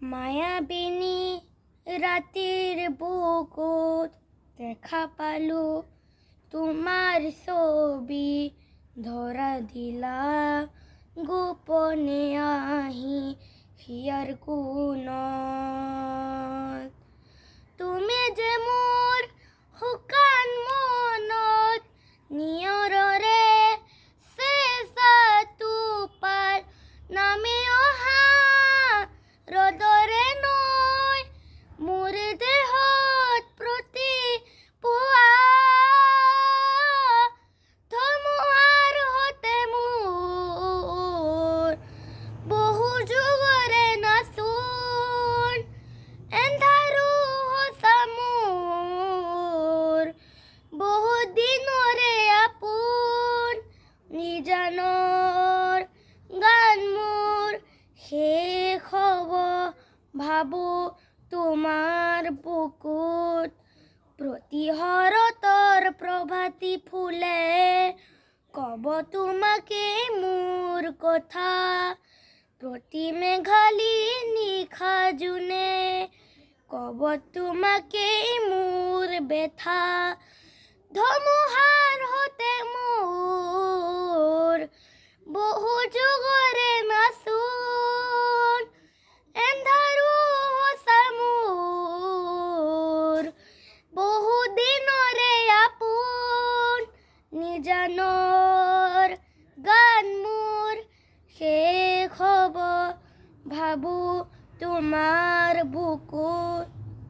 মায়াবিনী ৰাতিৰ বুকুত দেখা পালো তোমাৰ ছবি ধৰা দিলা গোপনে আহি হিয়াৰ কোণত তুমি যে মোৰ শুকান মনত নিয়ৰৰে চেঁচা টোপাল নামি অহা ৰ'দৰে নৈ মোৰ দেহত প্ৰতি পুৱা ধুমুহাৰ সতে মোৰ বহু যুগৰে নাচোন এন্ধাৰো সঁচা মোৰ বহুত দিনৰে আপোন নিজানৰ গান মোৰ শেষ হ'ব ভাবো তোমাৰ বুকুত প্ৰতিহৰতৰ প্ৰভাতী ফুলে কব তোমাকে মোৰ কথা প্ৰতি মেঘালী নিশা জোনে কব তোমাকে মোৰ বেথা ধুমুহাৰ সতে মোৰ বহু যুগৰে নাচোন এন্ধাৰো সঁচা মোৰ বহু দিনৰে আপোন নিজানৰ গান মোৰ শেষ হ'ব ভাবো তোমাৰ বুকুত